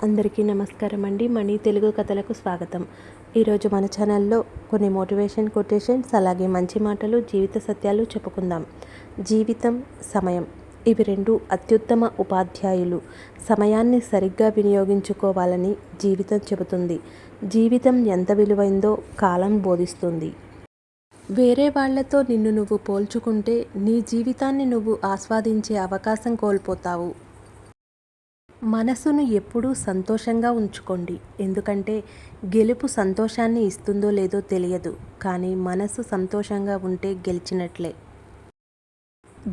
అందరికీ నమస్కారం అండి. మనీ తెలుగు కథలకు స్వాగతం. ఈరోజు మన ఛానల్లో కొన్ని మోటివేషన్ కొటేషన్స్, అలాగే మంచి మాటలు, జీవిత సత్యాలు చెప్పుకుందాం. జీవితం, సమయం ఇవి రెండు అత్యుత్తమ ఉపాధ్యాయులు. సమయాన్ని సరిగ్గా వినియోగించుకోవాలని జీవితం చెబుతుంది. జీవితం ఎంత విలువైందో కాలం బోధిస్తుంది. వేరే వాళ్లతో నిన్ను నువ్వు పోల్చుకుంటే నీ జీవితాన్ని నువ్వు ఆస్వాదించే అవకాశం కోల్పోతావు. మనసును ఎప్పుడూ సంతోషంగా ఉంచుకోండి. ఎందుకంటే గెలుపు సంతోషాన్ని ఇస్తుందో లేదో తెలియదు, కానీ మనసు సంతోషంగా ఉంటే గెలిచినట్లే.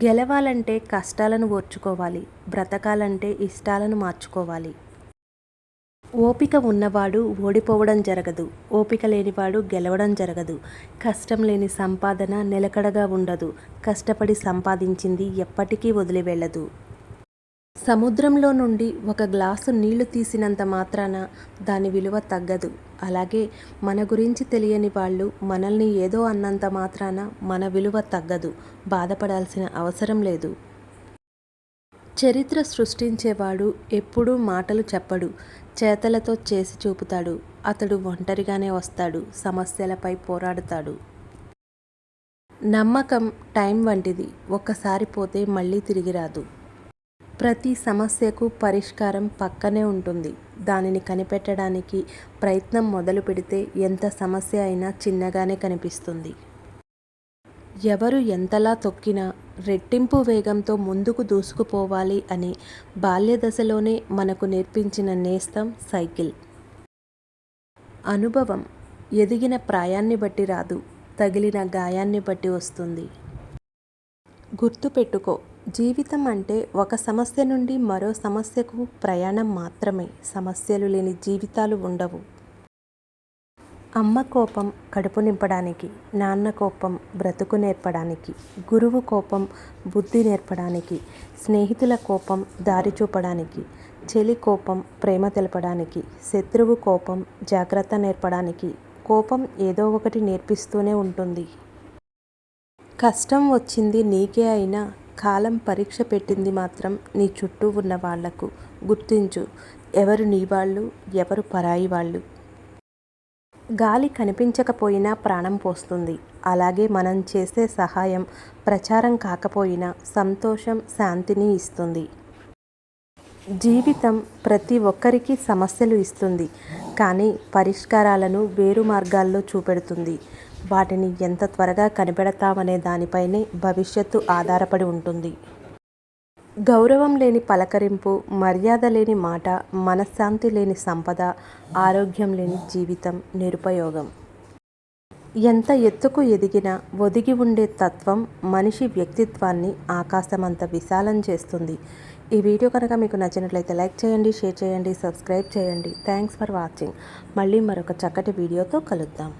గెలవాలంటే కష్టాలను ఓర్చుకోవాలి, బ్రతకాలంటే ఇష్టాలను మార్చుకోవాలి. ఓపిక ఉన్నవాడు ఓడిపోవడం జరగదు, ఓపిక లేనివాడు గెలవడం జరగదు. కష్టం లేని సంపాదన నిలకడగా ఉండదు, కష్టపడి సంపాదించింది ఎప్పటికీ వదిలి వెళ్ళదు. సముద్రంలో నుండి ఒక గ్లాసు నీళ్లు తీసినంత మాత్రాన దాని విలువ తగ్గదు. అలాగే మన గురించి తెలియని వాళ్ళు మనల్ని ఏదో అన్నంత మాత్రాన మన విలువ తగ్గదు. బాధపడాల్సిన అవసరం లేదు. చరిత్ర సృష్టించేవాడు ఎప్పుడూ మాటలు చెప్పడు, చేతలతో చేసి చూపుతాడు. అతడు ఒంటరిగానే వస్తాడు, సమస్యలపై పోరాడుతాడు. నమ్మకం టైం వంటిది, ఒక్కసారి పోతే మళ్ళీ తిరిగి రాదు. ప్రతి సమస్యకు పరిష్కారం పక్కనే ఉంటుంది. దానిని కనిపెట్టడానికి ప్రయత్నం మొదలు పెడితే ఎంత సమస్య అయినా చిన్నగానే కనిపిస్తుంది. ఎవరు ఎంతలా తొక్కినా రెట్టింపు వేగంతో ముందుకు దూసుకుపోవాలి అని బాల్యదశలోనే మనకు నేర్పించిన నేస్తం సైకిల్. అనుభవం ఎదిగిన ప్రాయాన్ని బట్టి రాదు, తగిలిన గాయాన్ని బట్టి వస్తుంది. గుర్తుపెట్టుకో, జీవితం అంటే ఒక సమస్య నుండి మరో సమస్యకు ప్రయాణం మాత్రమే. సమస్యలు లేని జీవితాలు ఉండవు. అమ్మ కోపం కడుపు నింపడానికి, నాన్న కోపం బ్రతుకు నేర్పడానికి, గురువు కోపం బుద్ధి నేర్పడానికి, స్నేహితుల కోపం దారి చూపడానికి, చెలి కోపం ప్రేమ తెలపడానికి, శత్రువు కోపం జాగ్రత్త నేర్పడానికి. కోపం ఏదో ఒకటి నేర్పిస్తూనే ఉంటుంది. కష్టం వచ్చింది నీకే అయినా కాలం పరీక్ష పెట్టింది మాత్రం నీ చుట్టూ ఉన్న వాళ్లకు. గుర్తించు, ఎవరు నీ వాళ్ళు, ఎవరు పరాయి వాళ్ళు. గాలి కనిపించకపోయినా ప్రాణం పోస్తుంది. అలాగే మనం చేసే సహాయం ప్రచారం కాకపోయినా సంతోషం, శాంతిని ఇస్తుంది. జీవితం ప్రతి ఒక్కరికి సమస్యలు ఇస్తుంది, కానీ పరిష్కారాలను వేరు మార్గాల్లో చూపెడుతుంది. వాటిని ఎంత త్వరగా కనిపెడతామనే దానిపైనే భవిష్యత్తు ఆధారపడి ఉంటుంది. గౌరవం లేని పలకరింపు, మర్యాద లేని మాట, మనశ్శాంతి లేని సంపద, ఆరోగ్యం లేని జీవితం నిరుపయోగం. ఎంత ఎత్తుకు ఎదిగినా ఒదిగి ఉండే తత్వం మనిషి వ్యక్తిత్వాన్ని ఆకాశమంత విశాలం చేస్తుంది. ఈ వీడియో కనుక మీకు నచ్చినట్లయితే లైక్ చేయండి, షేర్ చేయండి, సబ్స్క్రైబ్ చేయండి. Thanks for watching. మళ్ళీ మరొక చక్కటి వీడియోతో కలుద్దాం.